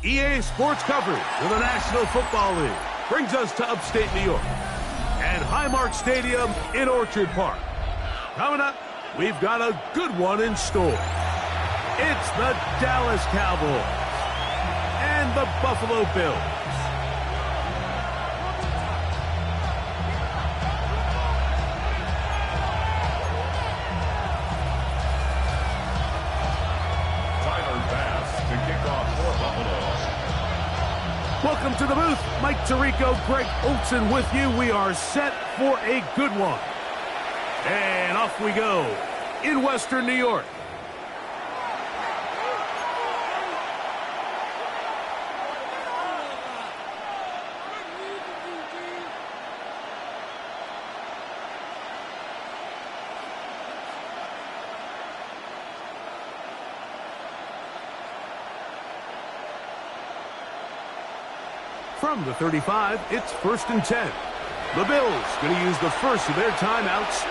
EA Sports coverage of the National Football League brings us to upstate New York and Highmark Stadium in Orchard Park. Coming up, we've got a good one in store. It's the Dallas Cowboys and the Buffalo Bills. Welcome to the booth. Mike Tirico, Greg Olson with you. We are set for a good one. And off we go in Western New York. From the 35, it's 1st and 10. The Bills going to use the first of their timeouts,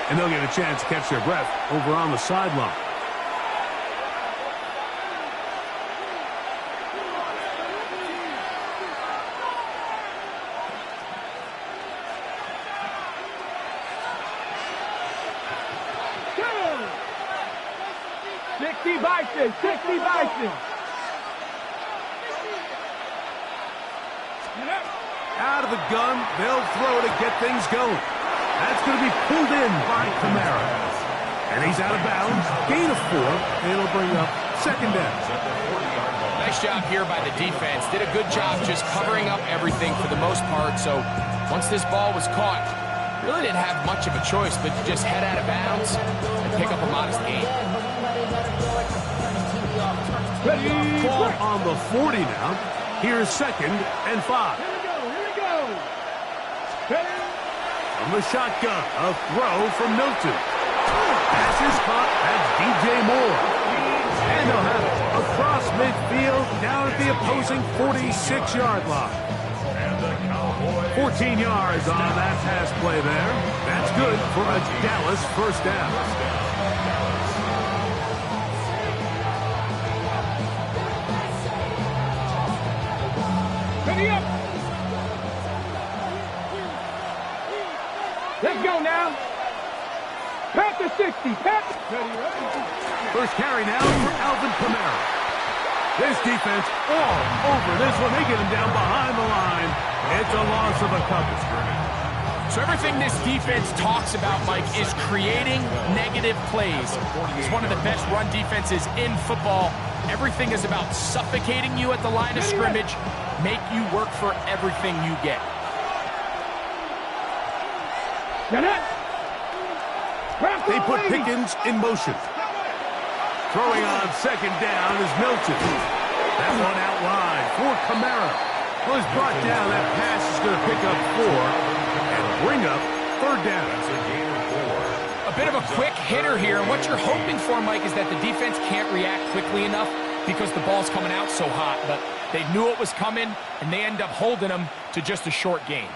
and they'll get a chance to catch their breath over on the sideline. Bison, 60 Bison. Out of the gun, they'll throw to get things going. That's going to be pulled in by Kamara. And he's out of bounds. Gain of 4. And it'll bring up 2nd down. Nice job here by the defense. Did a good job just covering up everything for the most part. So once this ball was caught, really didn't have much of a choice but to just head out of bounds and pick up a modest gain. Ball on the 40 now. Here's 2nd and 5. From the shotgun, a throw from Milton. Pass is caught. That's DJ Moore. And they'll have it across midfield down at the opposing 46-yard line. 14 yards on that pass play there. That's good for a Dallas first down. Ready up. Let's go now. Pat the 60. Pat. First carry now for Alvin Kamara. This defense all over this one. They get him down behind the line. It's a loss of a couple. So everything this defense talks about, Mike, is creating negative plays. It's one of the best run defenses in football. Everything is about suffocating you at the line of scrimmage, make you work for everything you get. They put Pickens in motion. Throwing on 2nd down is Milton. That one out wide for Kamara. Well, he's brought down. That pass is going to pick up 4 and bring up 3rd down. A bit of a quick hitter here, and what you're hoping for, Mike, is that the defense can't react quickly enough because the ball's coming out so hot. But they knew it was coming, and they end up holding them to just a short gain.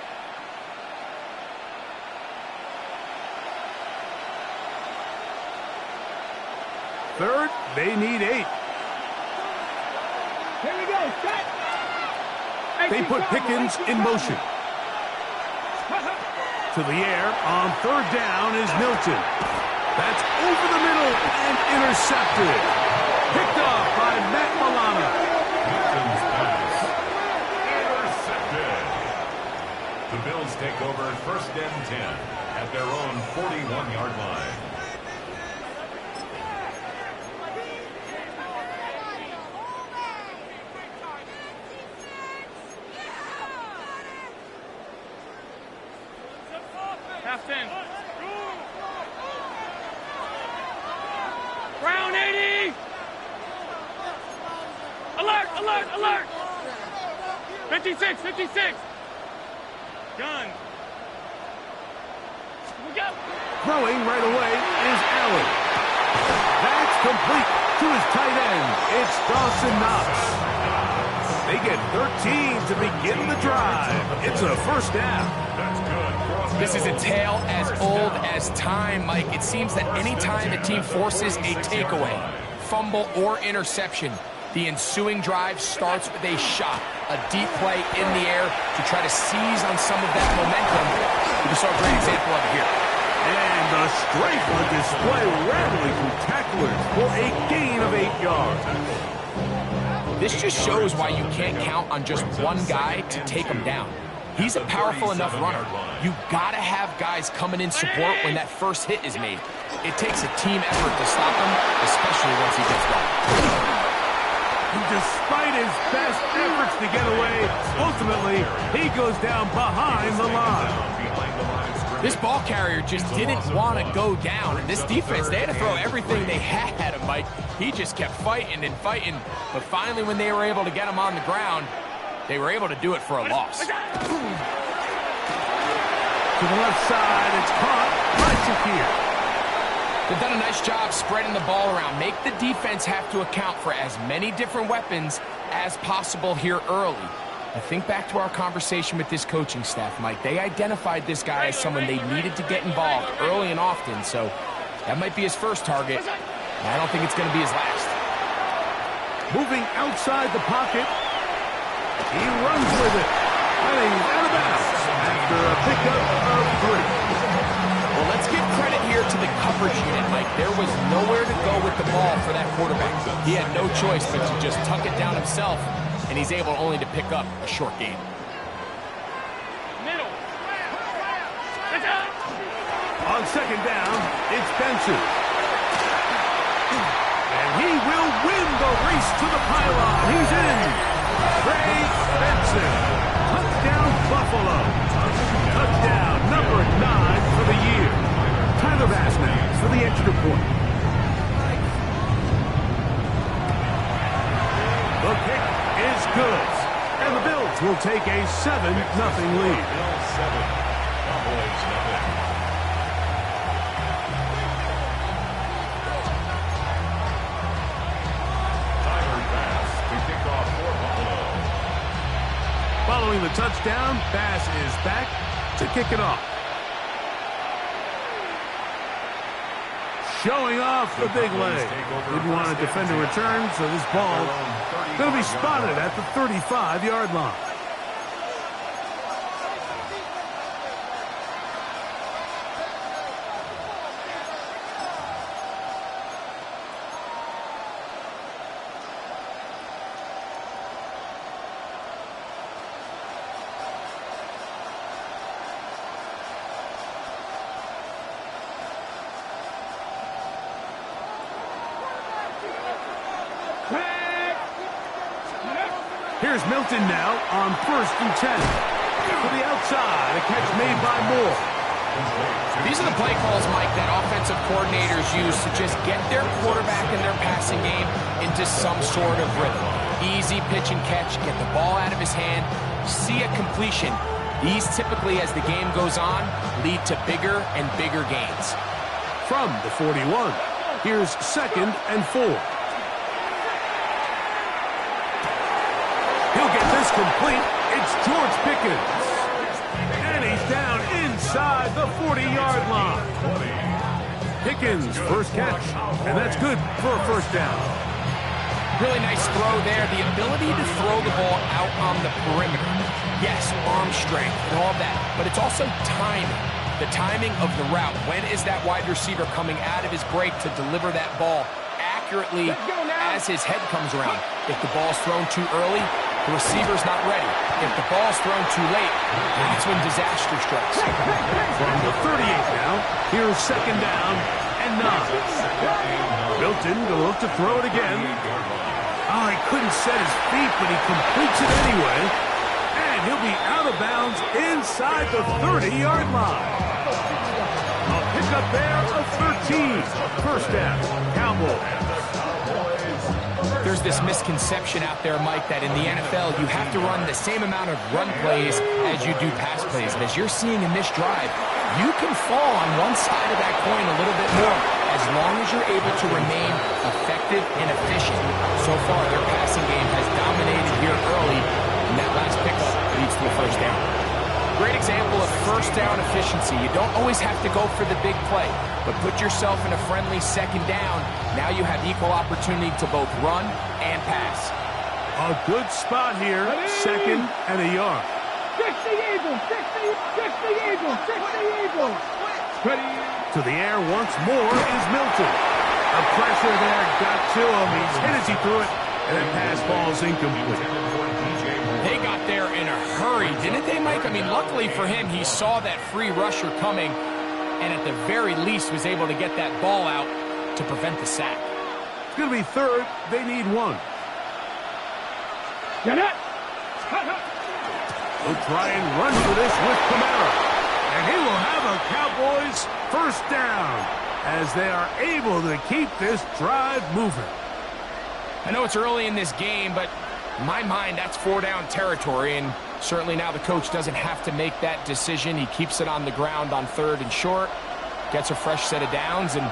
Third, they need 8. Here we go. Set. They put Pickens in motion. To the air on 3rd down is Milton. That's over the middle and intercepted. Picked off by Matt Milano. Milton's pass. Intercepted. The Bills take over 1st and 10 at their own 41-yard line. Brown 80. Alert, alert, alert. 56, 56. Gun. We go. Throwing right away is Allen. That's complete to his tight end. It's Dawson Knox. They get 13 to begin the drive. It's a first down. That's good. This is a tale as old as time, Mike. It seems that any time a team forces a takeaway, fumble, or interception, the ensuing drive starts with a shot, a deep play in the air to try to seize on some of that momentum. We saw a great example of it here. And the strength on display rattling through tacklers for a gain of 8 yards. This just shows why you can't count on just one guy to take him down. He's a powerful enough runner. You gotta have guys coming in support when that first hit is made. It takes a team effort to stop him, especially once he gets going. Despite his best efforts to get away, ultimately, he goes down behind the line. This ball carrier just didn't want to go down, and this defense, they had to throw everything they had at him, Mike. He just kept fighting and fighting, but finally when they were able to get him on the ground, they were able to do it for a loss. To the left side, it's caught by Shakir. They've done a nice job spreading the ball around. Make the defense have to account for as many different weapons as possible here early. I think back to our conversation with this coaching staff, Mike. They identified this guy as someone they needed to get involved early and often, so that might be his first target. And I don't think it's going to be his last. Moving outside the pocket. He runs with it. And he's out of bounds after a pickup of 3. Well, let's give credit here to the coverage unit, Mike. There was nowhere to go with the ball for that quarterback. He had no choice but to just tuck it down himself, and he's able only to pick up a short gain. On second down, it's Benson. And he will win the race to the pylon. He's in. Trey Benson. Touchdown, Buffalo. Touchdown, number 9 for the year. Tyler Bass now for the extra point. The kick is good. And the Bills will take a 7-0 lead. Bills 7, Cowboys 0. Following the touchdown, Bass is back to kick it off. Showing off the big leg. Didn't want to defend a return, so this ball going to be spotted at the 35-yard line. Here's Milton now on 1st and 10. To the outside, a catch made by Moore. These are the play calls, Mike, that offensive coordinators use to just get their quarterback and their passing game into some sort of rhythm. Easy pitch and catch, get the ball out of his hand, see a completion. These typically, as the game goes on, lead to bigger and bigger gains. From the 41, here's 2nd and 4. He'll get this complete. It's George Pickens. And he's down inside the 40-yard line. Pickens, first catch. And that's good for a first down. Really nice throw there. The ability to throw the ball out on the perimeter. Yes, arm strength and all that. But it's also timing. The timing of the route. When is that wide receiver coming out of his break to deliver that ball accurately as his head comes around? If the ball's thrown too early, the receiver's not ready. If the ball's thrown too late, that's when disaster strikes. From the 38 now, here's 2nd down and 9. Milton going to look to throw it again. Oh, he couldn't set his feet, but he completes it anyway. And he'll be out of bounds inside the 30-yard line. A pickup there of 13. First down, Cowboys. There's this misconception out there, Mike, that in the NFL you have to run the same amount of run plays as you do pass plays. And as you're seeing in this drive, you can fall on one side of that coin a little bit more as long as you're able to remain effective and efficient. So far, their passing game has dominated here early, and that last pickup leads to a first down. Great example of first down efficiency. You don't always have to go for the big play, but put yourself in a friendly second down. Now you have equal opportunity to both run and pass. A good spot here, second and a yard. 60 Eagles, 60 Eagles, 60 Eagles. Ready. To the air once more is Milton. The pressure there got to him. He's hit as he threw it, and that pass falls incomplete. They got there in a hurry, didn't they, Mike? I mean, luckily for him, he saw that free rusher coming, and at the very least was able to get that ball out to prevent the sack. It's going to be third. They need one. Get it. They'll try and run for this with Kamara. And he will have a Cowboys first down as they are able to keep this drive moving. I know it's early in this game, but in my mind, that's 4-down territory, and certainly now the coach doesn't have to make that decision. He keeps it on the ground on 3rd and short, gets a fresh set of downs, and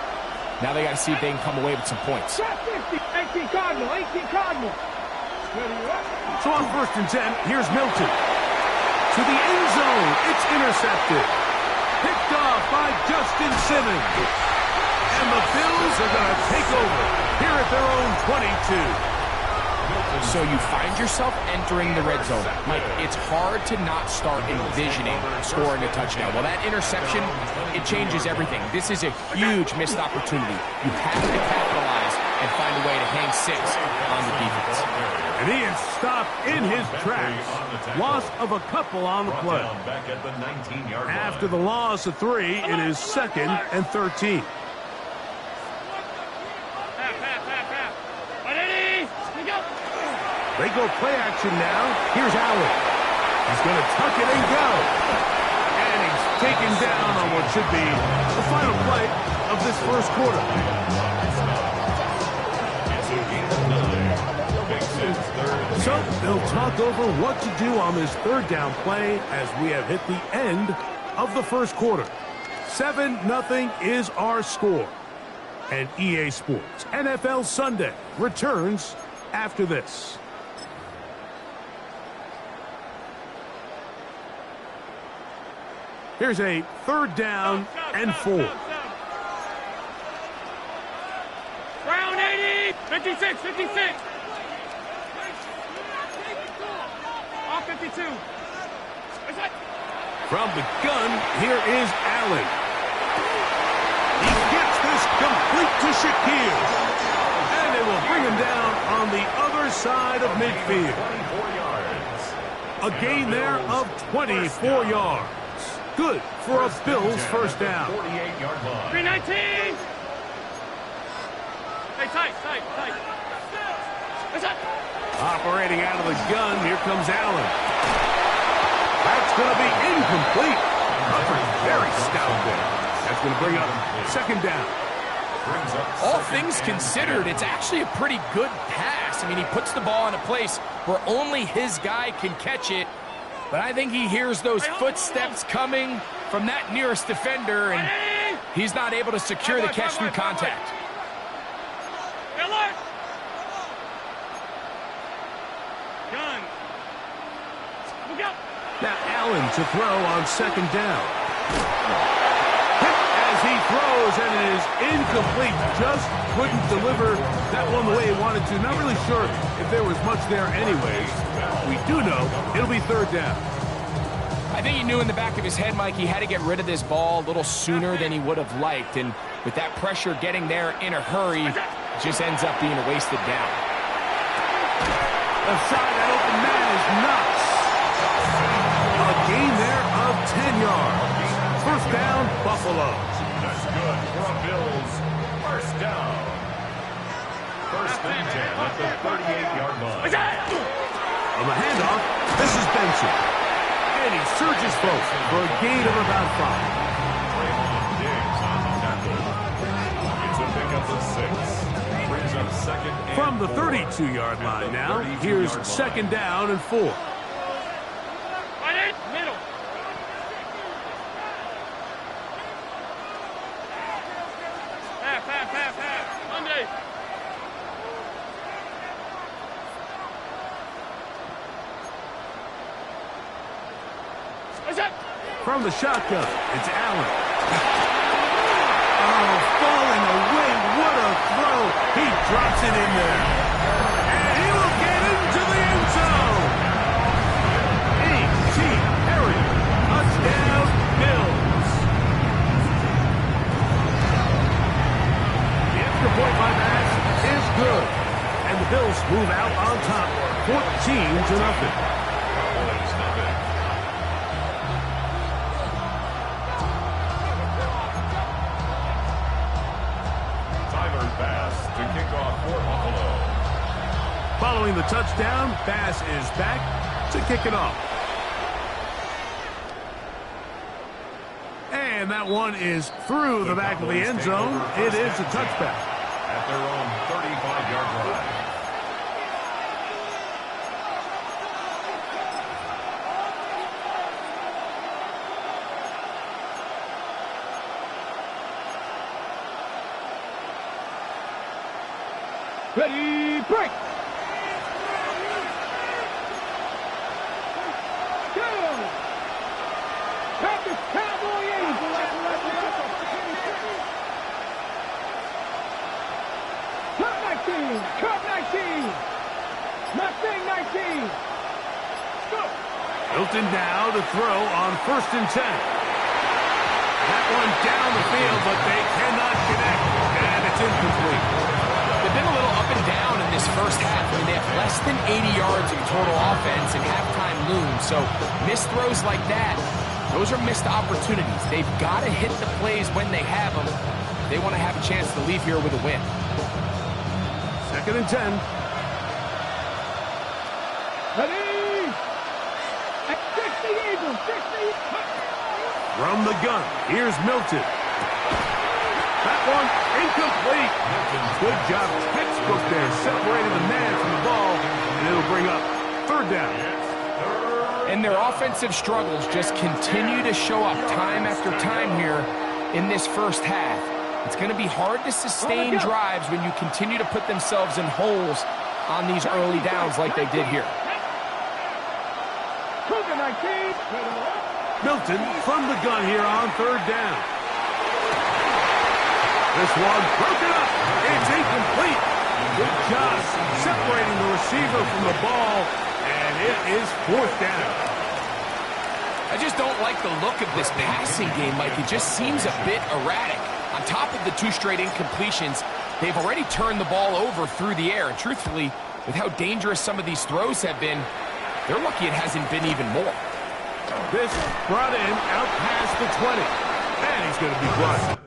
now they got to see if they can come away with some points. 18 Cardinal, 18 Cardinal. So on 1st and 10, here's Milton. To the end zone, it's intercepted. Picked off by Justin Simmons. And the Bills are going to take over here at their own 22. So you find yourself entering the red zone. Mike, it's hard to not start envisioning scoring a touchdown. Well, that interception, it changes everything. This is a huge missed opportunity. You have to capitalize and find a way to hang 6 on the defense. And he is stopped in his tracks. Loss of a couple on the play. After the loss of 3, it is 2nd and 13. They go play action now. Here's Allen. He's going to tuck it and go. And he's taken down on what should be the final play of this first quarter. So they'll talk over what to do on this 3rd down play as we have hit the end of the first quarter. 7-0 is our score. And EA Sports NFL Sunday returns after this. Here's a 3rd down and 4. Round 80, 56, 56. All 52. From the gun, here is Allen. He gets this complete to Shaquille. And they will bring him down on the other side of midfield. A gain there of 24 yards. Good for a Bills first down. 319. Hey, tight. Operating out of the gun, here comes Allen. That's going to be incomplete. Covered very stout there. That's going to bring up 2nd down. All things considered, it's actually a pretty good pass. I mean, he puts the ball in a place where only his guy can catch it. But I think he hears those footsteps coming from that nearest defender, and he's not able to secure the catch through contact. Now Allen to throw on 2nd down. Hit as he throws, and it is incomplete. Just couldn't deliver that one the way he wanted to. Not really sure if there was much there anyways. We do know it'll be 3rd down. I think he knew in the back of his head, Mike, he had to get rid of this ball a little sooner than he would have liked. And with that pressure getting there in a hurry, it just ends up being a wasted down. Left side, that open man is nuts. A gain there of 10 yards. First down, Buffalo. That's good for a Bills first down. 1st and 10 at the 38-yard line. On the handoff, this is Benson. And he surges forward for a gain of about 5. It's a pickup of 6. Brings up 2nd and From the 4. 32-yard line now, here's 2nd down and 4. Middle. Half. Monday. From the shotgun, it's Allen. Oh, falling away. What a throw. He drops it in there. And he will get into the end zone. A.T. Perry. Touchdown, Bills. The extra point by Bass is good. And the Bills move out on top, 14-0. Following the touchdown, Bass is back to kick it off. And that one is through the back of the end zone. It is a touchback. At their own 35-yard line. Ready, break! Cowboy Angel. Cut 19. Cut 19. Mustang 19. Go. Hilton now to throw on 1st and 10. That one down the field, but they cannot connect, and it's incomplete. They've been a little up and down in this first half. I mean, they have less than 80 yards of total offense and halftime looms, so missed throws like that, those are missed opportunities. They've got to hit the plays when they have them. They want to have a chance to leave here with a win. 2nd and 10. Ready! At 60 Eagles, 60. From the gun, here's Milton. That one incomplete. Good job, textbook there, separating the man from the ball, and it'll bring up 3rd down. And their offensive struggles just continue to show up time after time here in this first half. It's going to be hard to sustain drives when you continue to put themselves in holes on these early downs like they did here. Milton from the gun here on 3rd down. This one broken up. It's incomplete. Good job separating the receiver from the ball, and it is 4th down. I just don't like the look of this passing game, Mike. It just seems a bit erratic. On top of the 2 straight incompletions, they've already turned the ball over through the air. And truthfully, with how dangerous some of these throws have been, they're lucky it hasn't been even more. This brought in out past the 20. And he's going to be blocked.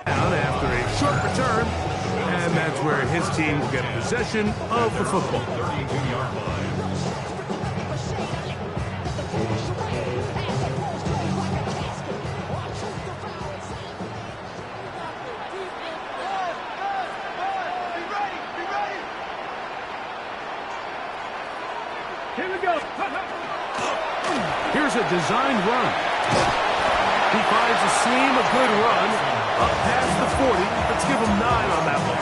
After a short return, and that's where his team will get possession of the football. 32-yard line. Here we go. Here's a designed run. He finds a seam, a good run, up past the 40. Let's give him 9 on that one.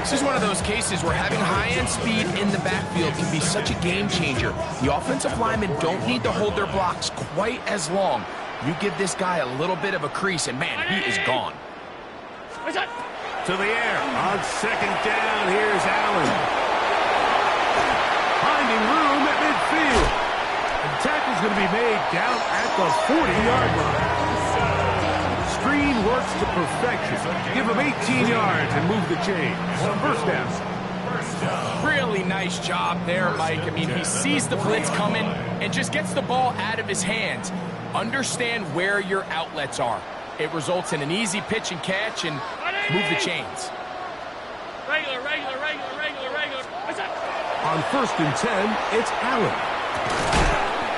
This is one of those cases where having high-end speed in the backfield can be such a game changer. The offensive linemen don't need to hold their blocks quite as long. You give this guy a little bit of a crease, and man, he is gone. To the air. On 2nd down, here's Allen. Finding room at midfield. The tackle's going to be made down at the 40-yard line. Screen works to perfection. Give him 18 yards and move the chain. 1st down. Really nice job there, Mike. I mean, he sees the blitz coming and just gets the ball out of his hands. Understand where your outlets are. It results in an easy pitch and catch and move the chains. Regular. On 1st and 10, it's Allen.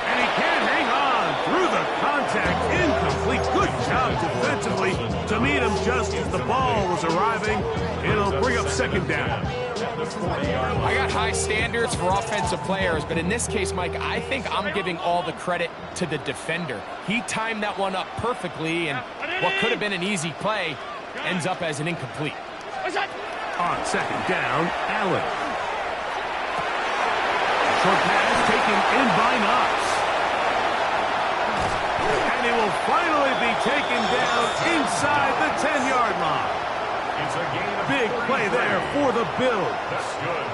And he can't hang on through the contact. Incomplete. Good job defensively to meet him just as the ball was arriving. It'll bring up 2nd down. I got high standards for offensive players, but in this case, Mike, I think I'm giving all the credit to the defender. He timed that one up perfectly, and what could have been an easy play ends up as an incomplete. On 2nd down, Allen. Short pass taken in by Knox. And he will finally be taken down inside the 10-yard line. It's a gain of Big play there for the Bills.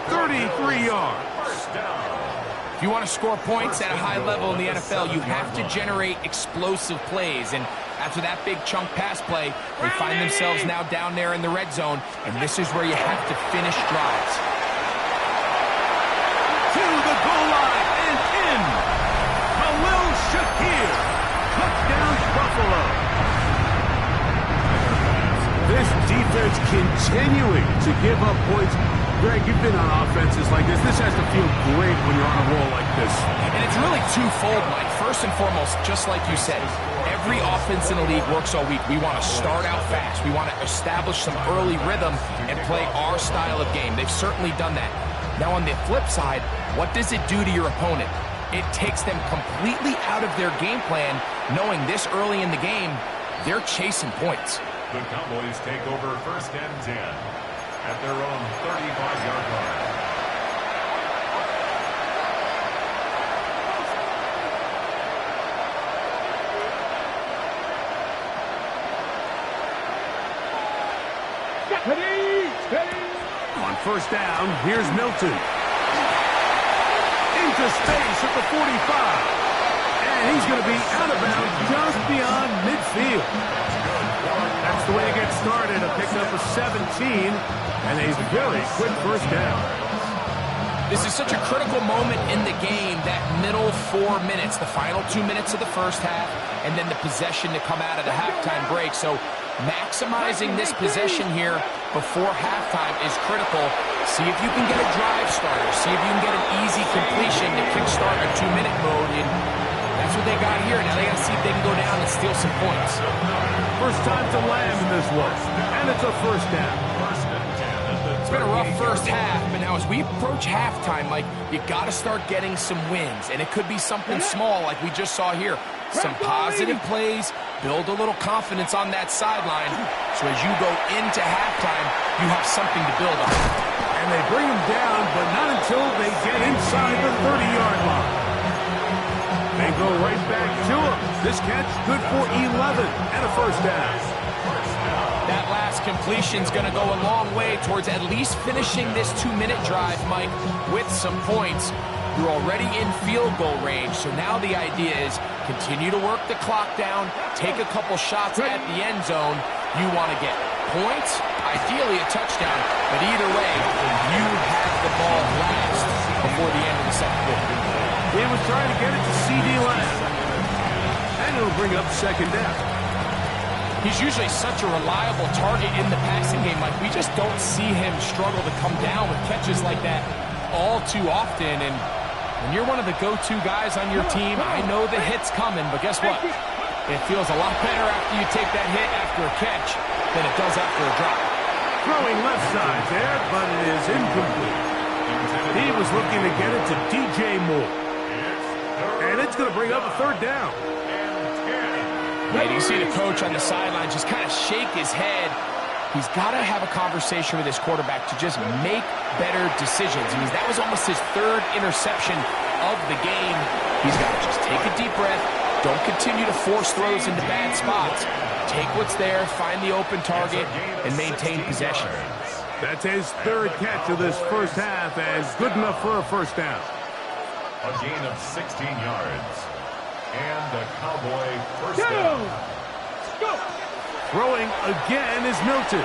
33 yards. First down. If you want to score points at a high level in the NFL, you have to generate explosive plays. And after that big chunk pass play, they find themselves now down there in the red zone, and this is where you have to finish drives. To the goal line and in. Khalil Shakir. Touchdown, Buffalo. This defense continuing to give up points. Greg, you've been on offenses like this. This has to feel great when you're on a roll like this. And it's really twofold, Mike. First and foremost, just like you said, every offense in the league works all week. We want to start out fast. We want to establish some early rhythm and play our style of game. They've certainly done that. Now, on the flip side, what does it do to your opponent? It takes them completely out of their game plan, knowing this early in the game, they're chasing points. The Cowboys take over 1st and 10 at their own 35-yard line. On 1st down, here's Milton. Into space at the 45. And he's going to be out of bounds just beyond midfield. That's the way to get started. A pickup of 17 and a very quick 1st down. This is such a critical moment in the game, that middle 4 minutes, the final 2 minutes of the first half, and then the possession to come out of the halftime break. So maximizing this possession here before halftime is critical. See if you can get a drive starter. See if you can get an easy completion to kickstart a 2-minute mode. And that's what they got here. Now they got to see if they can go down and steal some points. First time to land in this one. And it's a 1st down. It's been a rough first half, but now as we approach halftime, Mike, you got to start getting some wins. And it could be something small like we just saw here. Some positive plays, build a little confidence on that sideline. So as you go into halftime, you have something to build on. And they bring him down, but not until they get inside the 30-yard line. They go right back to him. This catch good for 11 and a 1st down. That last completion's going to go a long way towards at least finishing this 2-minute drive, Mike, with some points. You're already in field goal range, so now the idea is continue to work the clock down, take a couple shots at the end zone. You want to get points, ideally a touchdown, but either way, you have the ball last before the end of the 2nd quarter. He was trying to get it to C.D. Lamb. And it'll bring up 2nd down. He's usually such a reliable target in the passing game. Like, we just don't see him struggle to come down with catches like that all too often. And when you're one of the go-to guys on your team, I know the hit's coming, but guess what? It feels a lot better after you take that hit after a catch than it does after a drop. Throwing left side there, but it is incomplete. He was looking to get it to D.J. Moore. And it's going to bring up a 3rd down. Yeah, you see the coach on the sideline just kind of shake his head. He's got to have a conversation with his quarterback to just make better decisions. I mean, that was almost his 3rd interception of the game. He's got to just take a deep breath. Don't continue to force throws into bad spots. Take what's there, find the open target, and maintain possession. That's his 3rd catch of this first half, and good enough for a 1st down. A gain of 16 yards. And a Cowboy 1st down. Go! Throwing again is Milton.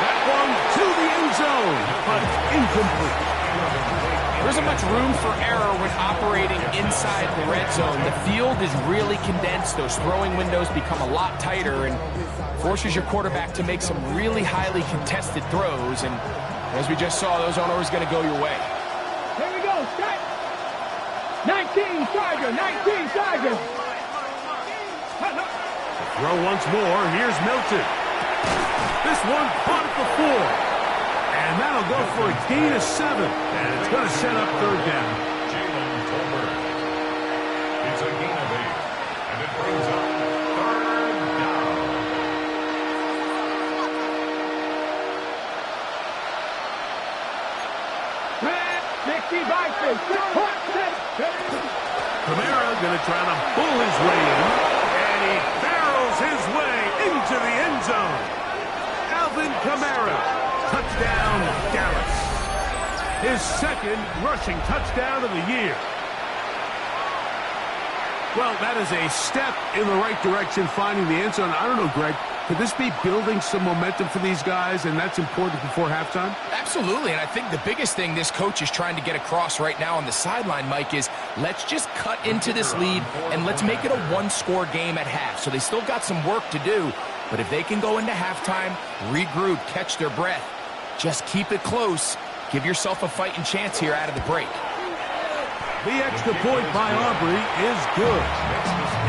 That one zone, but incomplete. There isn't much room for error when operating inside the red zone. The field is really condensed. Those throwing windows become a lot tighter and forces your quarterback to make some really highly contested throws. And as we just saw, those aren't always going to go your way. Here we go, set. 19 Tiger, 19 Tiger. Throw once more. Here's Milton. This one caught at the 4. And that'll go for a gain of 7. And it's going to set up third down. Jalen Tolbert. It's a gain of 8. And it brings up third down. Red, 60 Vikings. Kamara going to try to pull his way in. And he barrels his way into the end zone. Alvin Kamara. Touchdown, Dallas. His second rushing touchdown of the year. Well, that is a step in the right direction, finding the end zone. I don't know, Greg, could this be building some momentum for these guys, and that's important before halftime? Absolutely, and I think the biggest thing this coach is trying to get across right now on the sideline, Mike, is let's just cut into this lead, and let's make it a one-score game at half. So they still got some work to do, but if they can go into halftime, regroup, catch their breath, just keep it close. Give yourself a fighting chance here out of the break. The extra point by Aubrey is good.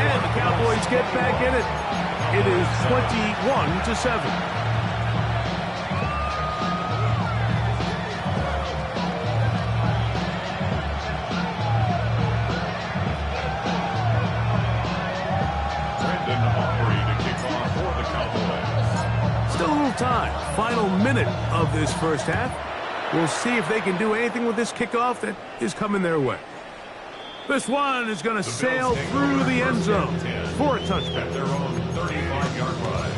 And the Cowboys get back in it. It is 21-7. Still a little time. Final minute of this first half. We'll see if they can do anything with this kickoff that is coming their way. This one is going to sail through the end zone for a touchdown. At their own 35-yard line.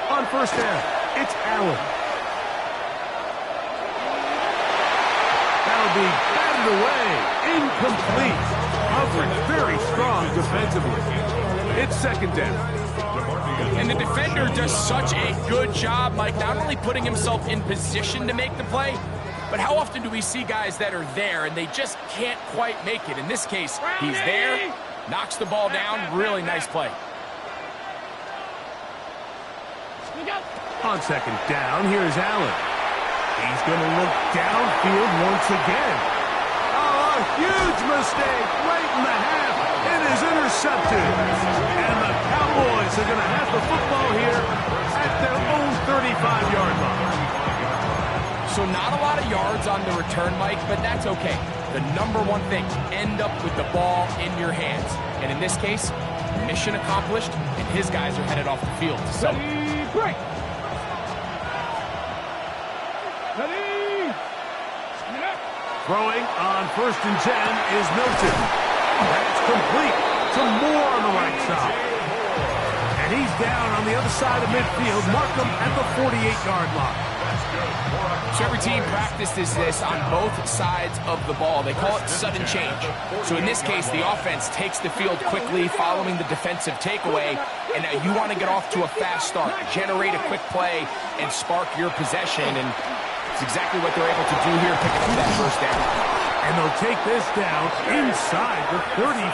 On first down, it's Allen. That'll be batted away. Incomplete. Coverage very strong defensively. It's second down. And the defender does such a good job, Mike, not only putting himself in position to make the play, but how often do we see guys that are there and they just can't quite make it? In this case, he's there, knocks the ball down. Really nice play. On second down, here's Allen. He's going to look downfield once again. Oh, a huge mistake right in the half. It is intercepted. And the Cowboys are going to have the football here at their own 35-yard line. So not a lot of yards on the return, Mike, but that's okay. The number one thing, end up with the ball in your hands. And in this case, mission accomplished, and his guys are headed off the field to celebrate. Break. Throwing on first and 10 is Milton. That's complete to Moore on the right side. And he's down on the other side of midfield. Markham at the 48-yard line. So every team practices this on both sides of the ball. They call it sudden change. So in this case, the offense takes the field quickly following the defensive takeaway. And now you want to get off to a fast start, generate a quick play, and spark your possession. And it's exactly what they're able to do here, picking up that first down. And they'll take this down inside the 35.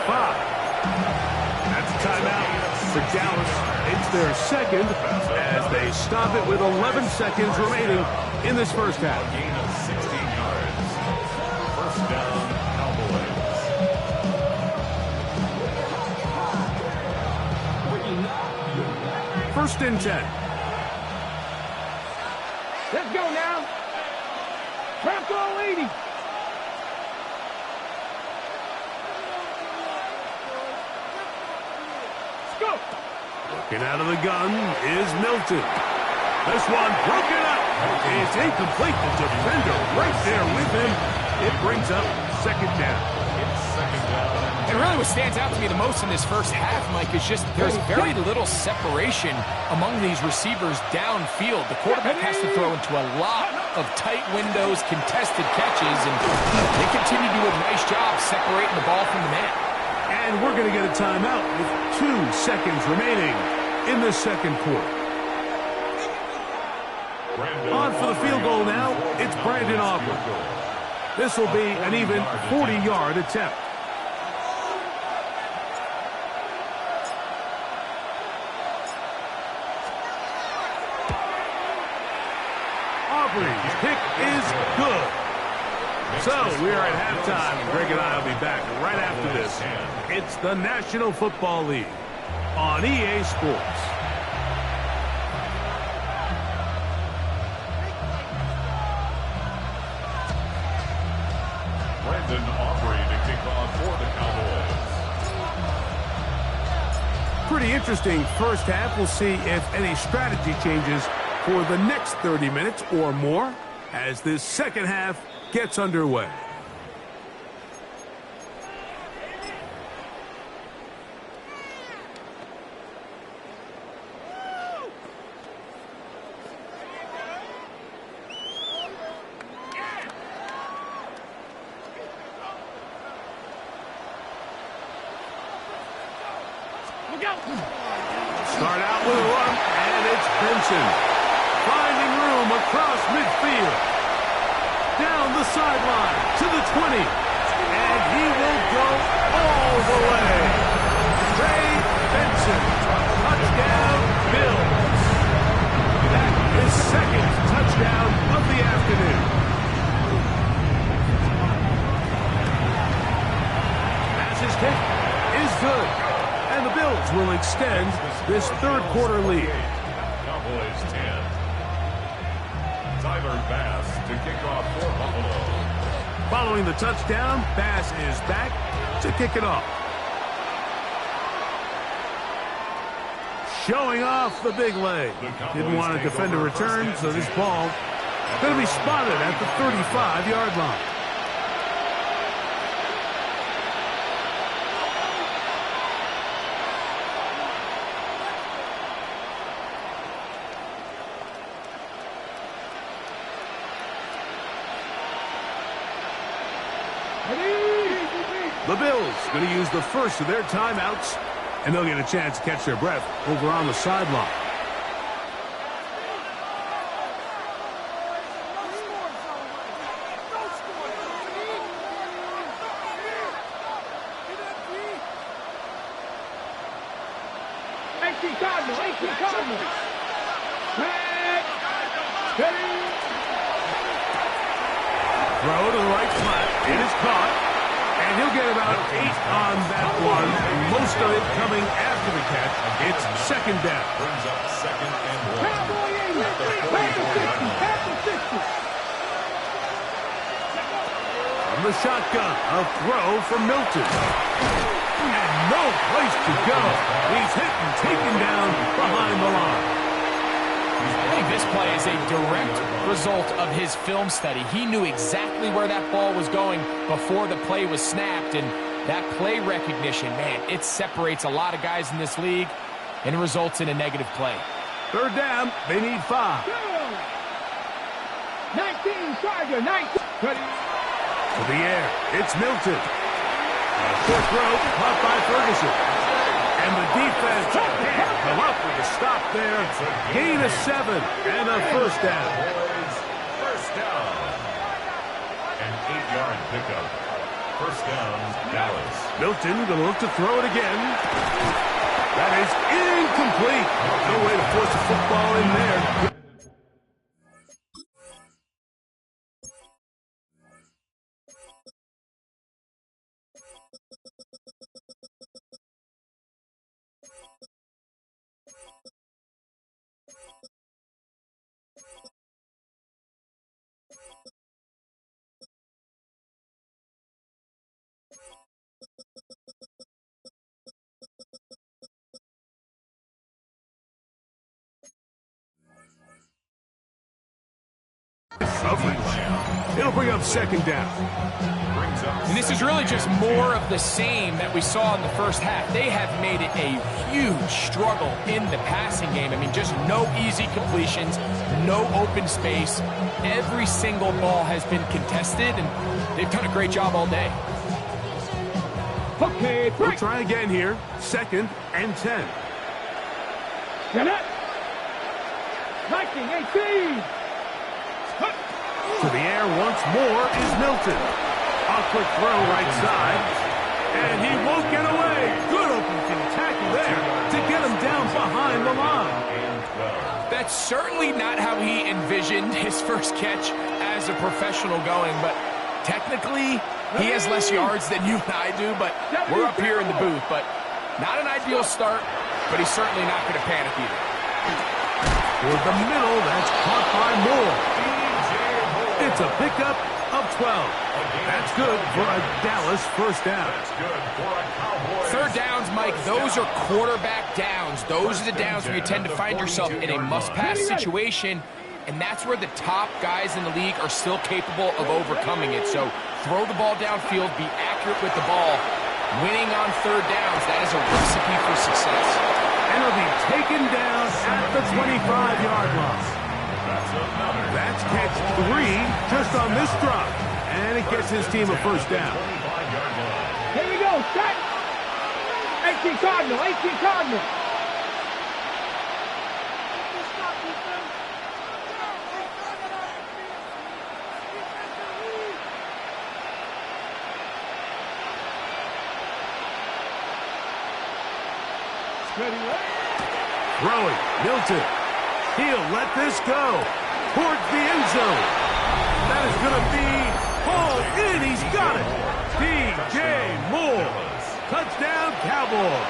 That's a timeout for Dallas. It's their second as they stop it with 11 seconds remaining in this first half. Gain of 16 yards. First down, Cowboys. First and 10. Let's go now. Bronco 80. Let's go. Looking out of the gun is Milton. This one broken up. It's incomplete. The defender right there with him. It brings up second down. And really what stands out to me the most in this first half, Mike, is just there's very little separation among these receivers downfield. The quarterback has to throw into a lot of tight windows, contested catches, and they continue to do a nice job separating the ball from the man. And we're going to get a timeout with 2 seconds remaining in the second quarter. On for the field goal now, it's Brandon Aubrey. This will be an even 40-yard attempt. Aubrey's kick is good. So we are at halftime. Greg and I will be back right after this. It's the National Football League on EA Sports. Brandon Aubrey to kick off for the Cowboys. Pretty interesting first half. We'll see if any strategy changes for the next 30 minutes or more as this second half gets underway. Start out with a run, and it's Benson. Finding room across midfield. Down the sideline to the 20. And he will go all the way. Trey Benson. Touchdown, Bills. That is second touchdown of the afternoon. Pass's kick is good. And the Bills will extend this third quarter lead. Cowboys 10. Tyler Bass to kick off for Buffalo. Following the touchdown, Bass is back to kick it off. Showing off the big leg. Didn't want to defend a return, so this ball going to be spotted at the 35-yard line. The Bills going to use the first of their timeouts, and they'll get a chance to catch their breath over on the sideline. Throw to the right flat. It is caught. And he'll get about 8 on that one. Most of it coming after the catch. It's second down. Brings up second and 1. From the shotgun, a throw from Milton. And no place to go. He's hit and taken down behind the line. I think this play is a direct result of his film study. He knew exactly where that ball was going before the play was snapped, and that play recognition, man, it separates a lot of guys in this league and results in a negative play. Third down, they need 5. 19, Tiger, 19. To the air, it's Milton. A quick throw caught by Ferguson. And the defense can't come up with a stop there. Gain of 7 and a first down. First down. An 8-yard pickup. First down, Dallas. Milton going to look to throw it again. That is incomplete. No way to force a football in there. That'll bring up second down. And this is really just more of the same that we saw in the first half. They have made it a huge struggle in the passing game. I mean, just no easy completions, no open space. Every single ball has been contested, and they've done a great job all day. Okay, We'll try again here. 2nd and 10. Get it. 19-18. To the air once more is Milton. A quick throw right side. And he won't get away. Good open tackle there to get him down behind the line. That's certainly not how he envisioned his first catch as a professional going, but technically he has less yards than you and I do, but we're up here in the booth. But not an ideal start, but he's certainly not going to panic either. Toward the middle, that's caught by Moore. It's a pickup of 12. That's good for a Dallas first down. Third downs, Mike, those are quarterback downs. Those are the downs where you tend to find yourself in a must-pass situation, and that's where the top guys in the league are still capable of overcoming it. So throw the ball downfield, be accurate with the ball. Winning on third downs, that is a recipe for success. And it'll be taken down at the 25-yard line. That's catch 3 just on this drive. And it gets his team a first down. Here we go. Set. 18 Cardinal. 18 Cardinal. Throwing. Milton. He'll let this go towards the end zone. That is going to be pulled in. He's got it. DJ Moore. Touchdown, Cowboys.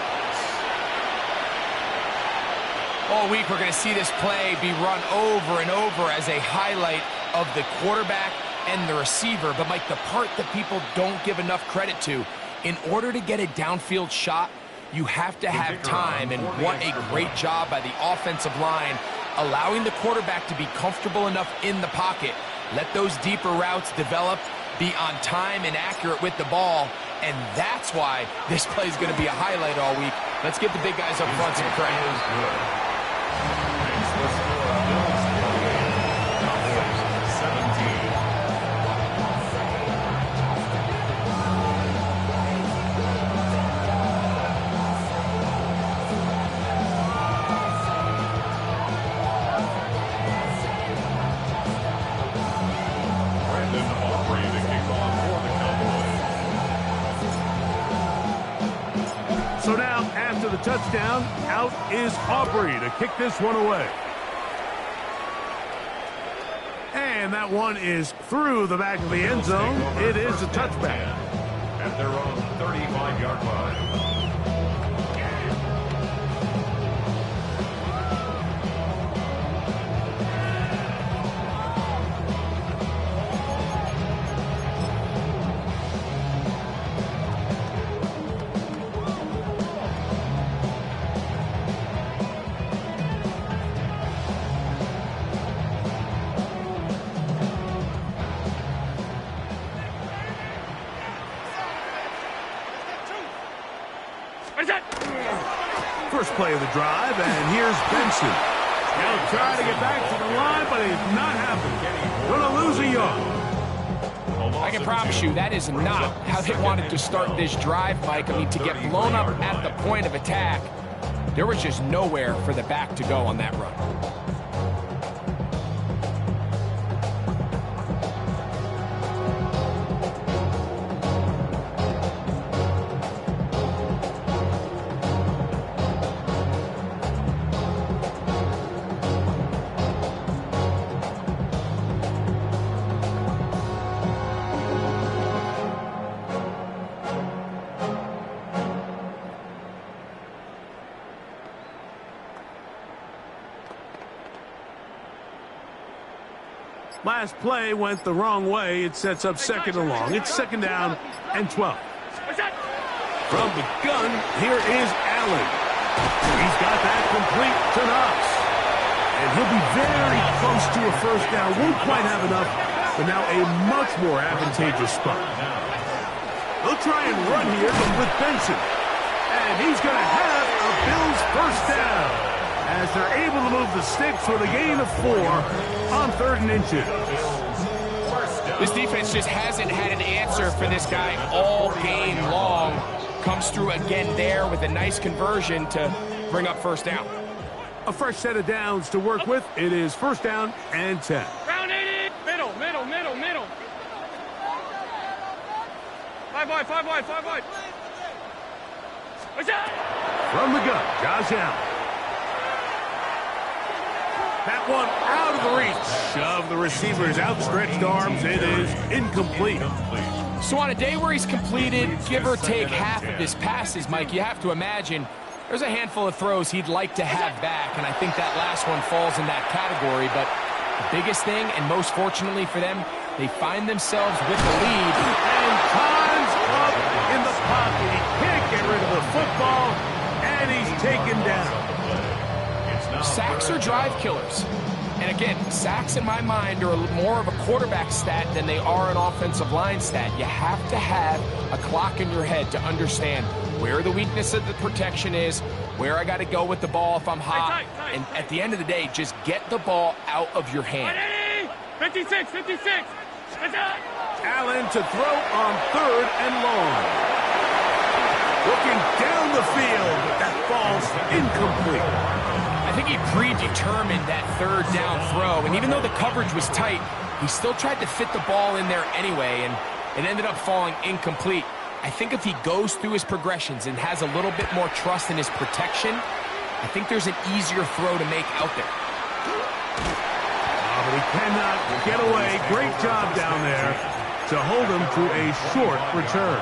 All week we're going to see this play be run over and over as a highlight of the quarterback and the receiver. But, Mike, the part that people don't give enough credit to, in order to get a downfield shot, you have to have time, and what a great job by the offensive line allowing the quarterback to be comfortable enough in the pocket. Let those deeper routes develop, be on time and accurate with the ball, and that's why this play is going to be a highlight all week. Let's give the big guys up front some credit. So now, after the touchdown, out is Aubrey to kick this one away. And that one is through the back of the end zone. It is a touchback. At their own 35-yard line. First play of the drive, and here's Benson. He'll try to get back to the line, but he's not happening. Gonna lose a yard. I can promise you that is not how they wanted to start this drive, Mike. I mean, to get blown up at the point of attack, there was just nowhere for the back to go on that run. Last play went the wrong way. It sets up second and long. It's second down and 12. From the gun, here is Allen. He's got that complete to Knox. And he'll be very close to a first down. Won't quite have enough but now a much more advantageous spot. They'll try and run here with Benson. And he's going to have a Bills first down as they're able to move the sticks with a gain of 4 on 3rd and inches. This defense just hasn't had an answer for this guy all game long. Comes through again there with a nice conversion to bring up first down. A fresh set of downs to work with. It is first down and 10. Round 80. Middle. 5 wide. From the gun, Josh Allen. That one out of the reach of the receiver's outstretched arms. It is incomplete. So on a day where he's completed, give or take half of his passes, Mike, you have to imagine there's a handful of throws he'd like to have back, and I think that last one falls in that category. But the biggest thing, and most fortunately for them, they find themselves with the lead. And time's up in the pocket. He can't get rid of the football, and he's taken down. Sacks are drive killers. And again, sacks in my mind are more of a quarterback stat than they are an offensive line stat. You have to have a clock in your head to understand where the weakness of the protection is, where I got to go with the ball if I'm hot. And at the end of the day, just get the ball out of your hand. 56. Allen to throw on 3rd and long. Looking down the field, but that falls incomplete. I think he predetermined that 3rd down throw, and even though the coverage was tight, he still tried to fit the ball in there anyway, and it ended up falling incomplete. I think if he goes through his progressions and has a little bit more trust in his protection, I think there's an easier throw to make out there. But he cannot get away. Great job down there to hold him to a short return.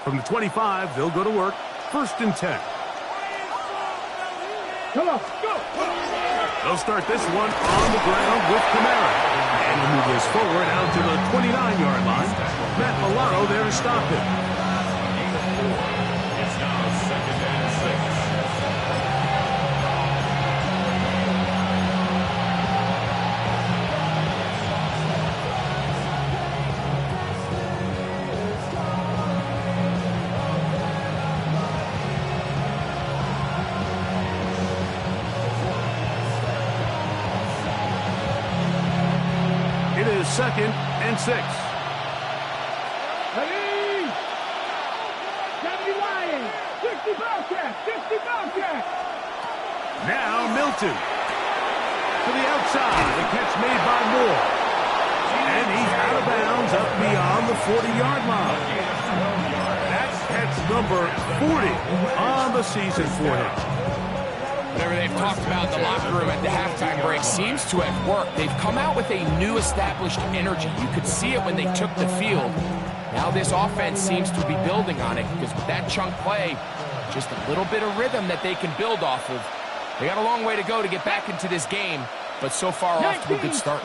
From the 25, they'll go to work. 1st and 10. Come on, go! They'll start this one on the ground with Kamara. And he'll move this forward out to the 29-yard line. Matt Milano there to stop him. It's now 2nd and 6. It is 2nd and 6. Ready? 70 Lions, 60 Bobcats. Now Milton to the outside. The catch made by Moore. And he's out of bounds up beyond the 40-yard line. That's catch number 40 on the season for him. Whatever they've talked about in the locker room at the halftime break seems to have worked. They've come out with a new established energy. You could see it when they took the field. Now this offense seems to be building on it because with that chunk play, just a little bit of rhythm that they can build off of. They got a long way to go to get back into this game, but so far off to a good start.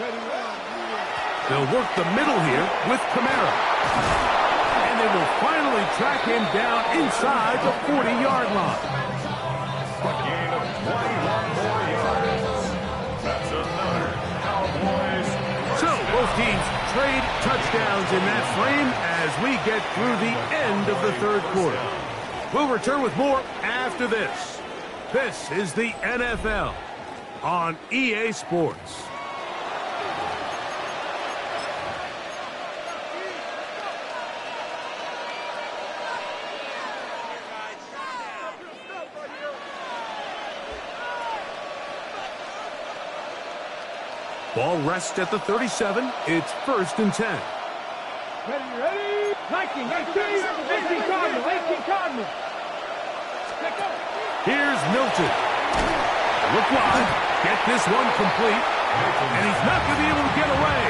They'll work the middle here with Kamara. And they will finally track him down inside the 40-yard line. A gain of 21 more yards. That's another Cowboys. So both teams trade touchdowns in that frame as we get through the end of the 3rd quarter. We'll return with more after this. This is the NFL on EA Sports. Ball rests at the 37. It's 1st and 10. Ready? 19 Cardinal. Here's Milton. Look wide. Get this one complete. And he's not going to be able to get away.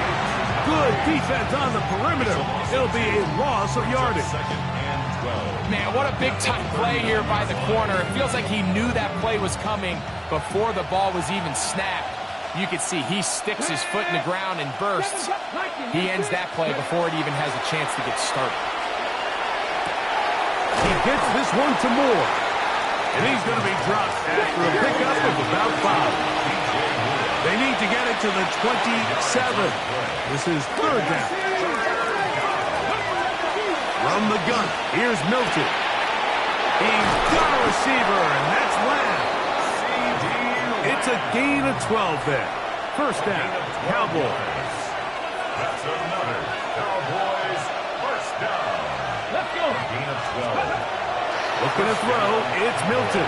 Good defense on the perimeter. It'll be a loss of yardage. 2nd and 12. Man, what a big-time play here by the corner. It feels like he knew that play was coming before the ball was even snapped. You can see he sticks his foot in the ground and bursts. He ends that play before it even has a chance to get started. He gets this one to Moore. And he's going to be dropped after a pickup of about 5. They need to get it to the 27. This is third down. From the gun, here's Milton. He's got a receiver, and that's Lamb. It's a gain of 12 there. First down, Cowboys. That's another Cowboys first down. Let's go. Gain of 12. Looking to throw, it's Milton.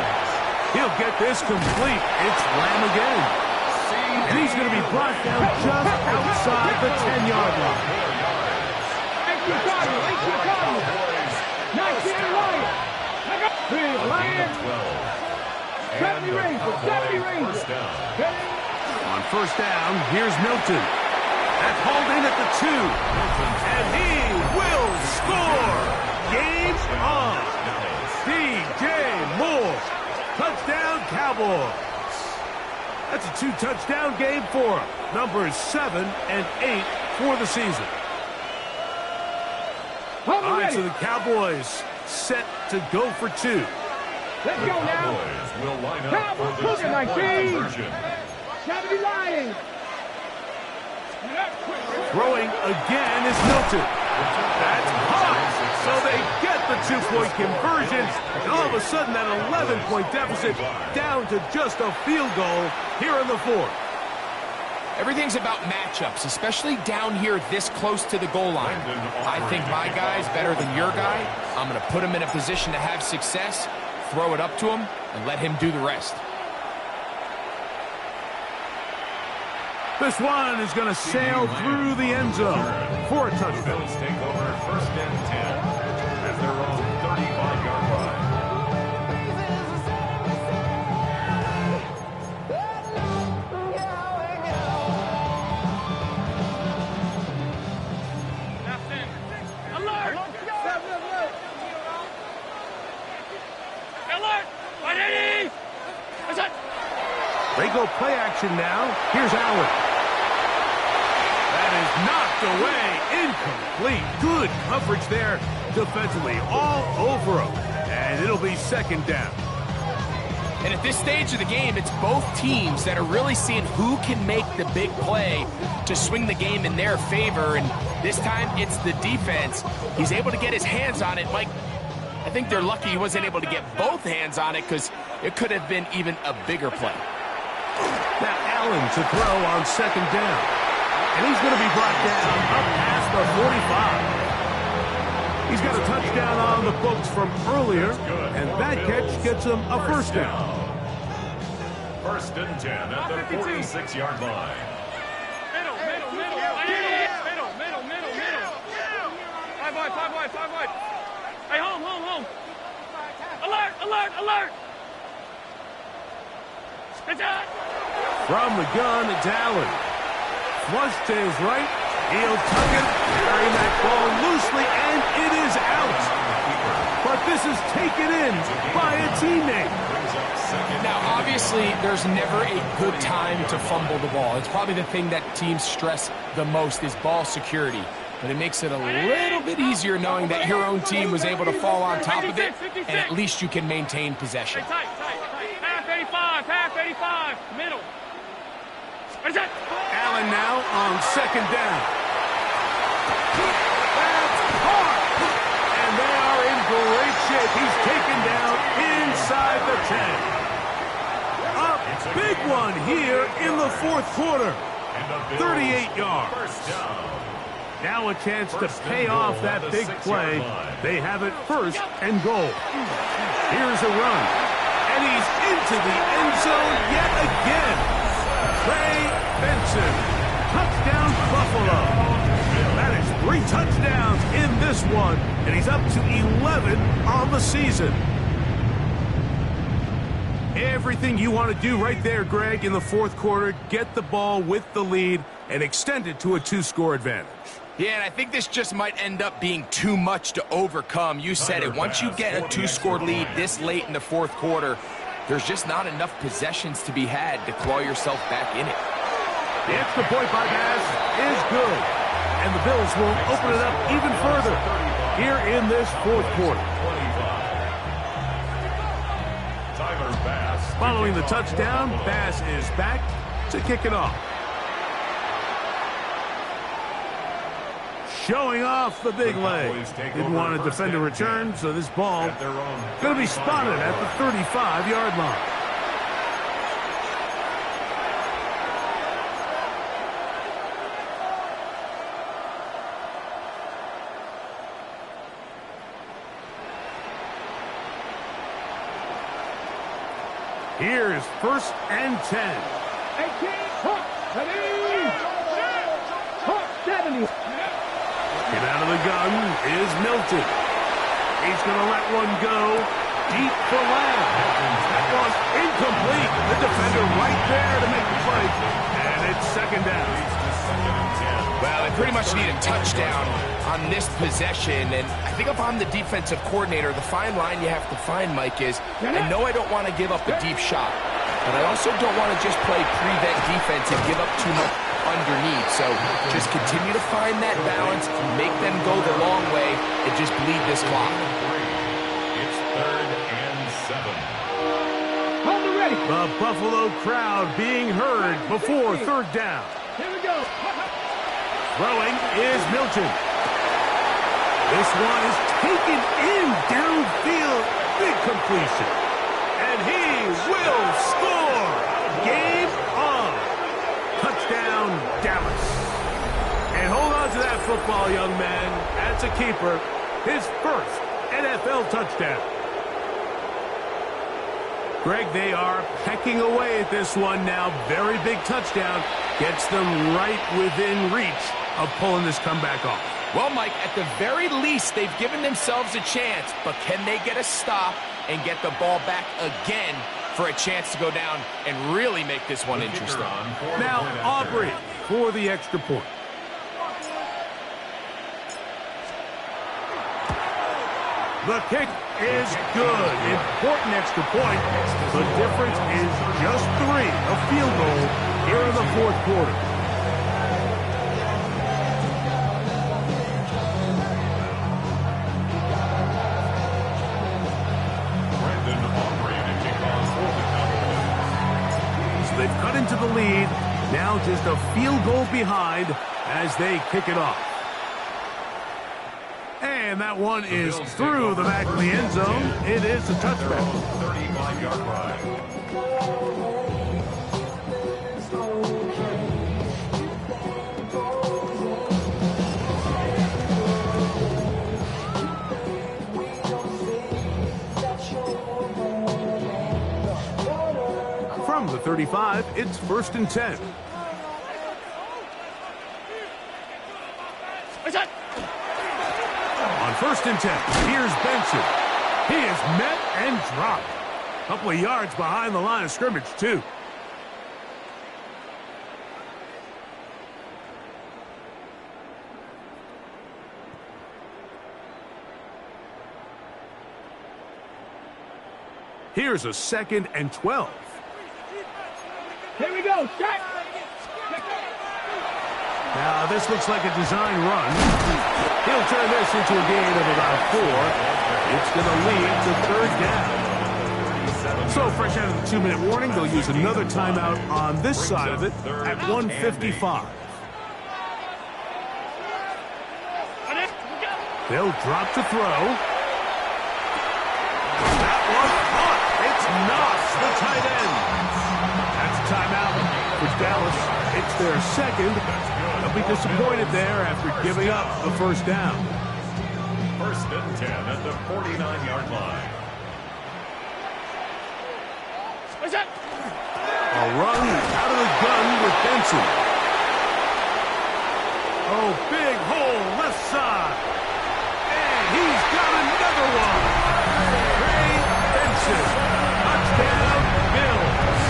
He'll get this complete. It's Lamb again. And he's going to be brought down just outside the 10-yard line. 18 Cardinal, 18 Cardinal. 19 Lion. Big Lion. 70 Ranger, 70 Ranger. On first down, here's Milton. That's hauled in at the 2. And he will score. Game on. DJ Moore. Touchdown, Cowboys. That's a 2-touchdown game for him. Numbers 7 and 8 for the season. All right, so the Cowboys set to go for 2. Let's go now. Cowboys will line up Cowboys, for the look at 2-point 19. conversion. 70 Lions. Throwing again is Milton. That's hot. So they get the 2-point conversion. And all of a sudden, that 11-point deficit down to just a field goal here in the 4th. Everything's about matchups, especially down here this close to the goal line. I think my guy's better than your guy. I'm going to put him in a position to have success, throw it up to him, and let him do the rest. This one is going to sail through the end zone for a touchdown. Bills take over first and 10 at their own 35-yard line. They go play action now. Here's Allen. That is knocked away. Incomplete. Good coverage there defensively. All over him. And it'll be second down. And at this stage of the game, it's both teams that are really seeing who can make the big play to swing the game in their favor. And this time, it's the defense. He's able to get his hands on it. Mike, I think they're lucky he wasn't able to get both hands on it because it could have been even a bigger play. Now Allen to throw on second down. And he's going to be brought down up past the 45. He's got a touchdown on the books from earlier, and that catch gets him a first down. First and 10 at the 46-yard line. Middle. Five wide. Hey, home. Alert. It's out. From the gun, it's Allen. Flush to his right. He'll tuck it, carry that ball loosely, and it is out. But this is taken in by a teammate. Now, obviously, there's never a good time to fumble the ball. It's probably the thing that teams stress the most is ball security. But it makes it a little bit easier knowing that your own team was able to fall on top of it, and at least you can maintain possession. Tight. Half 85. Middle. What is that? Allen now on second down. That's hard. And they are in great shape. He's taken down inside the 10. A big one here in the 4th quarter. 38 yards. Now a chance to pay off that big play. They have it first and goal. Here's a run. And he's into the end zone yet again. Trey Benson. Touchdown, Buffalo. That is 3 touchdowns in this one. And he's up to 11 on the season. Everything you want to do right there, Greg, in the 4th quarter. Get the ball with the lead and extend it to a 2-score advantage. Yeah, and I think this just might end up being too much to overcome. You said it. Once you get a 2-score lead this late in the 4th quarter, there's just not enough possessions to be had to claw yourself back in it. The extra point by Bass is good. And the Bills will open it up even further here in this fourth quarter. Following the touchdown, Bass is back to kick it off. Showing off the big leg. Didn't want to defend a return, so this ball going to be spotted at the 35-yard line. Here's 1st and 10. 18, hook, 70. Get out of the gun is Milton. He's going to let one go deep for Lamb. That was incomplete. The defender right there to make the play. And it's 2nd down. Well, they pretty much need a touchdown on this possession, and I think if I'm the defensive coordinator, the fine line you have to find, Mike, is I know I don't want to give up a deep shot, but I also don't want to just play prevent defense and give up too much underneath. So just continue to find that balance, make them go the long way, and just bleed this clock. It's 3rd and 7. Hold it ready. The Buffalo crowd being heard before 3rd down. Here we go. Throwing is Milton. This one is taken in downfield. Big completion. And he will score. Game on. Touchdown, Dallas. And hold on to that football, young man. That's a keeper. His 1st NFL touchdown. Greg, they are pecking away at this one now. Very big touchdown. Gets them right within reach of pulling this comeback off. Well, Mike, at the very least, they've given themselves a chance, but can they get a stop and get the ball back again for a chance to go down and really make this one interesting? Now, Aubrey for the extra point. The kick is good. Important extra point. The difference is just 3, a field goal here in the 4th quarter. So they've cut into the lead. Now just a field goal behind as they kick it off. And that one is through the back of the end zone. It is a touchback. 35-yard ride. From the 35, it's 1st and 10. On 1st and 10, here's Benson. He is met and dropped. A couple of yards behind the line of scrimmage, too. Here's a 2nd and 12. Here we go. Shot. Now, this looks like a design run. He'll turn this into a gain of about 4. It's going to lead to 3rd down. So, fresh out of the 2-minute warning, they'll use another timeout on this side of it at 1:55. They'll drop to throw. That one caught. It's Knox, the tight end. That's a timeout for Dallas. It's their 2nd. They'll be disappointed there after giving up the 1st down. 1st and 10 at the 49-yard line. A run out of the gun with Benson. Oh, big hole left side. And he's got another one. Ray Benson. Touchdown, Bills.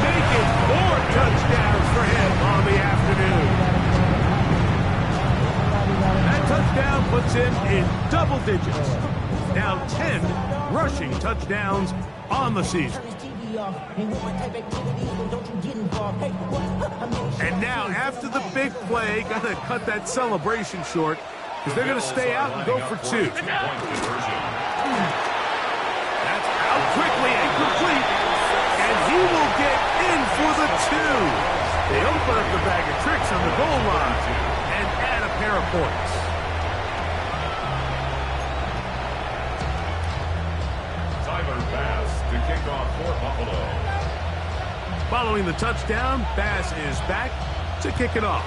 Making 4 touchdowns for him on the afternoon. That touchdown puts him in double digits. Now 10 rushing touchdowns on the season. And now, after the big play, got to cut that celebration short because they're going to stay out and go for two. That's out quickly and complete, and he will get in for the two. They open up the bag of tricks on the goal line and add a pair of points. Bass to kick off for Buffalo. Following the touchdown, Bass is back to kick it off.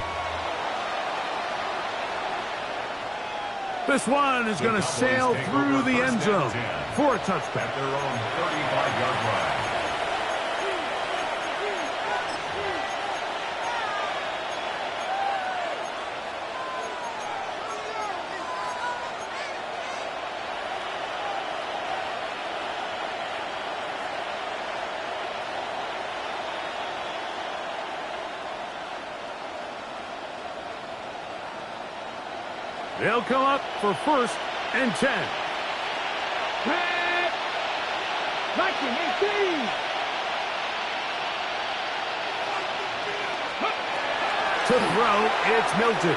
This one is going to sail through the end zone for a touchback. At their own 35-yard line. They'll come up for 1st and 10. Pat! 1918! To throw, it's Milton.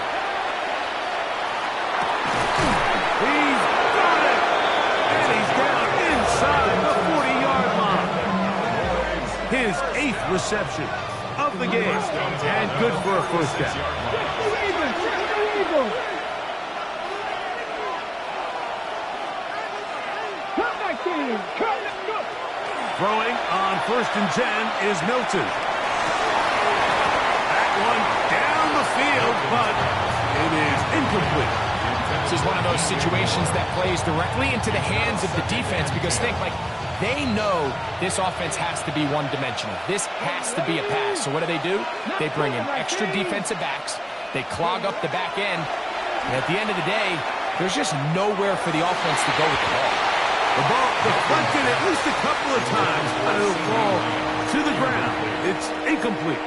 He's got it! And he's down inside the 40-yard line. His 8th reception of the game. And good for a first down. Throwing on 1st and 10 is Milton. That one down the field, but it is incomplete. This is one of those situations that plays directly into the hands of the defense because think, like, they know this offense has to be one-dimensional. This has to be a pass. So what do? They bring in extra defensive backs. They clog up the back end. And at the end of the day, there's just nowhere for the offense to go with the ball. The ball deflected at least a couple of times, but it'll fall to the ground. It's incomplete.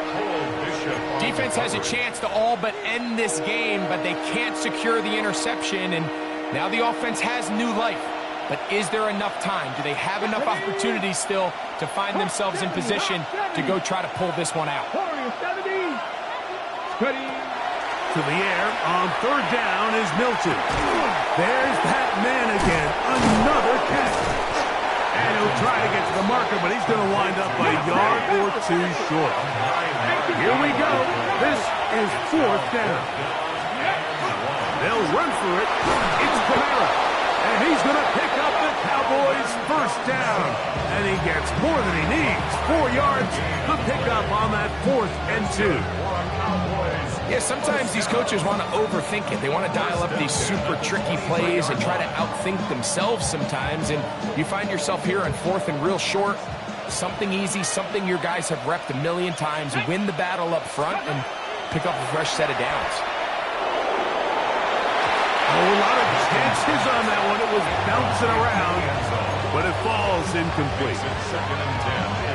Defense has a chance to all but end this game, but they can't secure the interception, and now the offense has new life. But is there enough time? Do they have enough opportunities still to find themselves in position to go try to pull this one out? To the air on 3rd down is Milton. There's that man again. Another catch. And he'll try to get to the marker, but he's going to wind up a yard or two short. Here we go. This is 4th down. They'll run for it. It's Camara. And he's going to pick up the Cowboys' 1st down. And he gets more than he needs. 4 yards. The pickup on that 4th and 2. Yeah, sometimes these coaches want to overthink it. They want to dial up these super tricky plays and try to outthink themselves sometimes. And you find yourself here on 4th and real short. Something easy, something your guys have repped a million times. Win the battle up front and pick up a fresh set of downs. Oh, a lot of chances on that one. It was bouncing around, but it falls incomplete.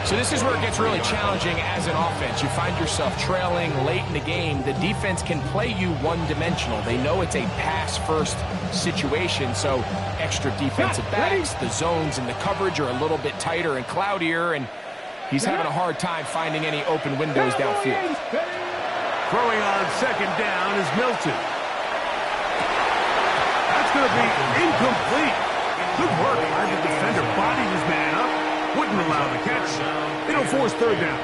So this is where it gets really challenging as an offense. You find yourself trailing late in the game. The defense can play you one-dimensional. They know it's a pass-first situation, so extra defensive backs, the zones and the coverage are a little bit tighter and cloudier, and he's having a hard time finding any open windows downfield. Throwing on 2nd down is Milton. That's going to be incomplete. Good work by the defender. Bodied his man up. Wouldn't allow the catch. It'll force 3rd down.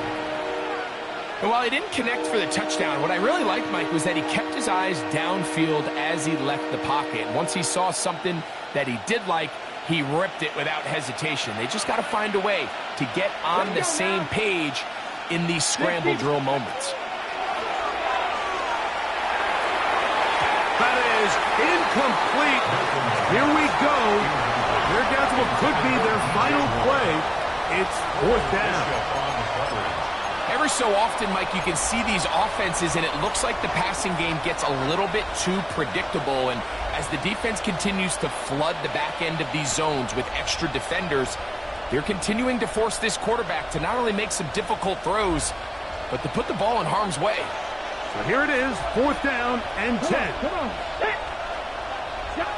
And while he didn't connect for the touchdown, what I really liked, Mike, was that he kept his eyes downfield as he left the pocket. Once he saw something that he did like, he ripped it without hesitation. They just got to find a way to get on the same page in these scramble drill moments. That is incomplete. Here we go. They're down to what could be their final play. It's 4th down. Every so often, Mike, you can see these offenses, and it looks like the passing game gets a little bit too predictable. And as the defense continues to flood the back end of these zones with extra defenders, they're continuing to force this quarterback to not only make some difficult throws, but to put the ball in harm's way. So here it is, 4th down and 10. Come on.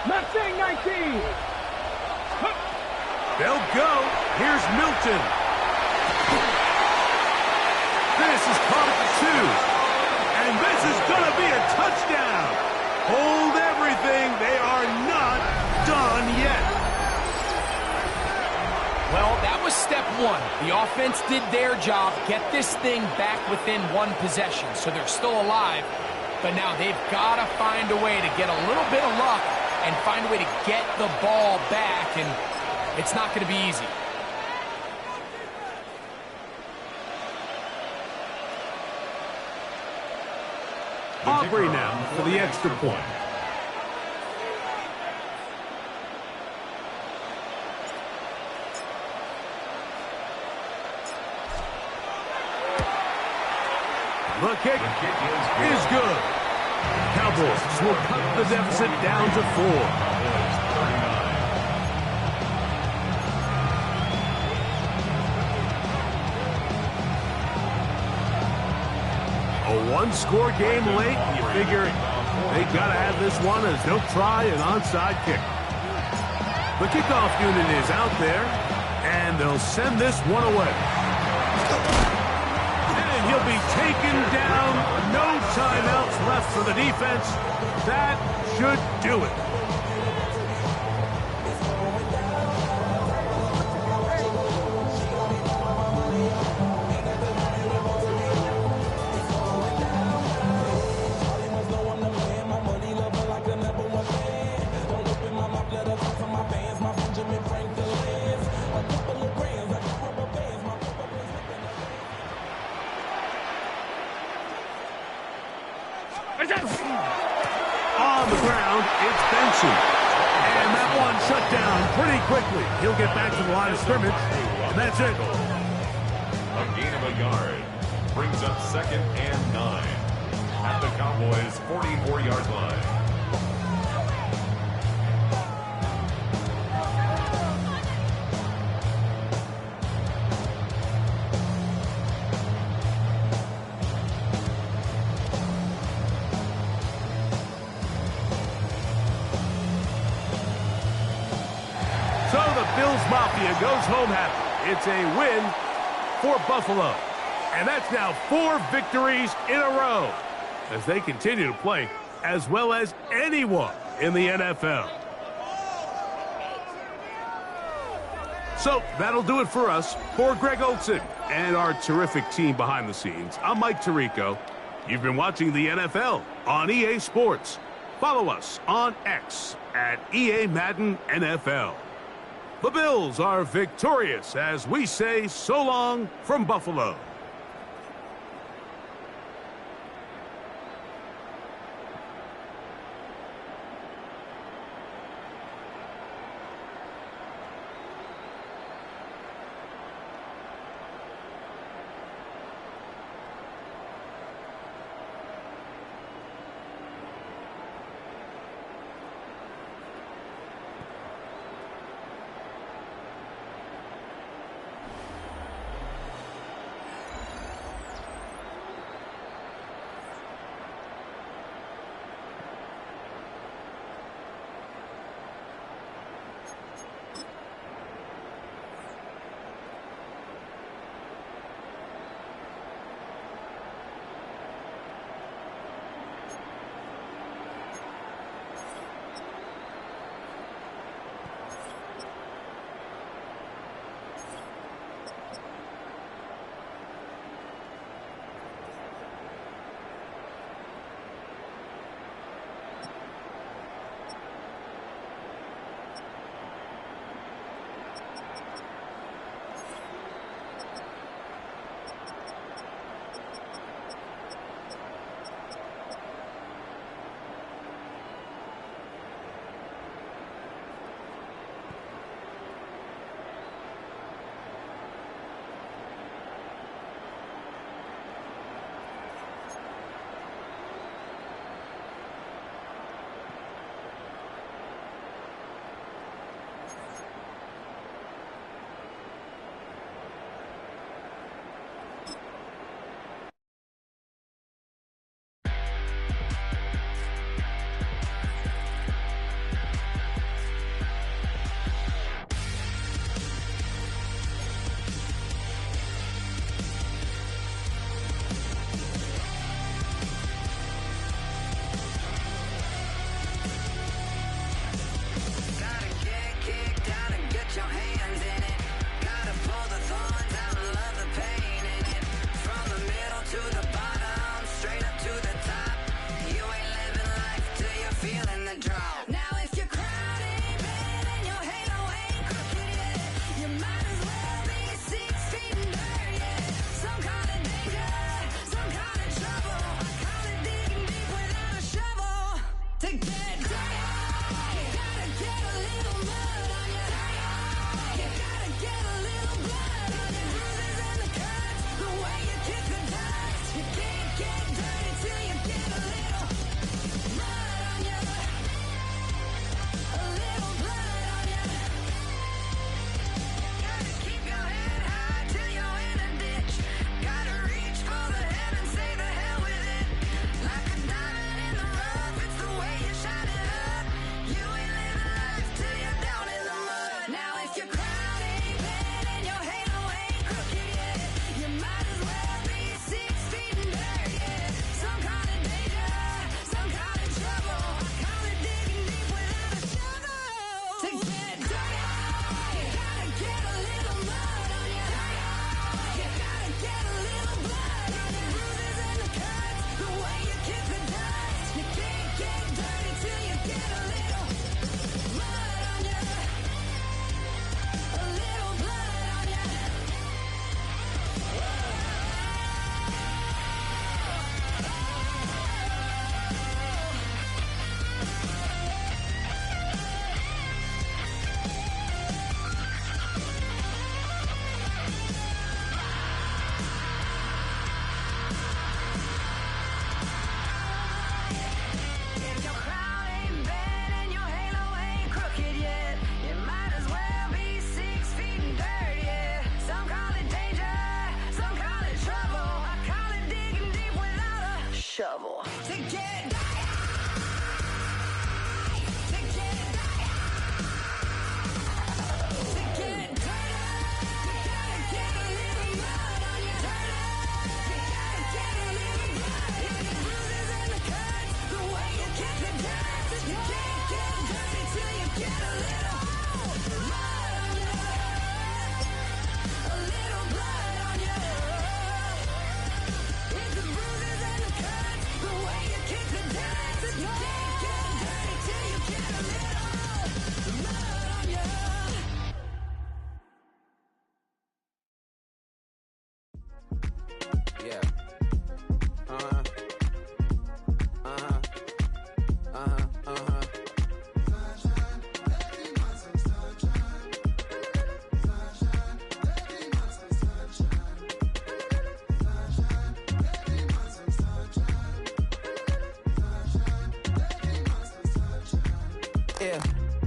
Not saying 19. They'll go. Here's Milton. step one. The offense did their job, get this thing back within one possession, so they're still alive. But now they've got to find a way to get a little bit of luck and find a way to get the ball back, and it's not going to be easy. Aubrey now for the extra point. The kick is good. Cowboys will cut the deficit down to 4. A one-score game late, you figure they got to have this one as they'll try an onside kick. The kickoff unit is out there, and they'll send this one away. And he'll be taken down. No timeouts left for the defense. That should do it. On the ground, it's Benson. And that one shut down pretty quickly. He'll get back to the line of scrimmage, and that's it. A gain of a yard brings up 2nd and 9 at the Cowboys' 44-yard line. So the Bills Mafia goes home happy. It's a win for Buffalo. And that's now 4 victories in a row as they continue to play as well as anyone in the NFL. So that'll do it for us. For Greg Olson and our terrific team behind the scenes, I'm Mike Tirico. You've been watching the NFL on EA Sports. Follow us on X at EA Madden NFL. The Bills are victorious as we say so long from Buffalo.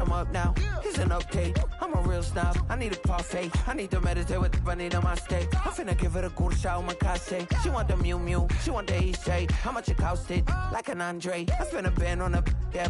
I'm up now, here's an update. I'm a real snob, I need a parfait. I need to meditate with the bunny on my steak. I'm finna give it a good shot on my case. She want the Mew Mew, she want the East J. How much it costed? Like an Andre. I spent a band on a, yeah.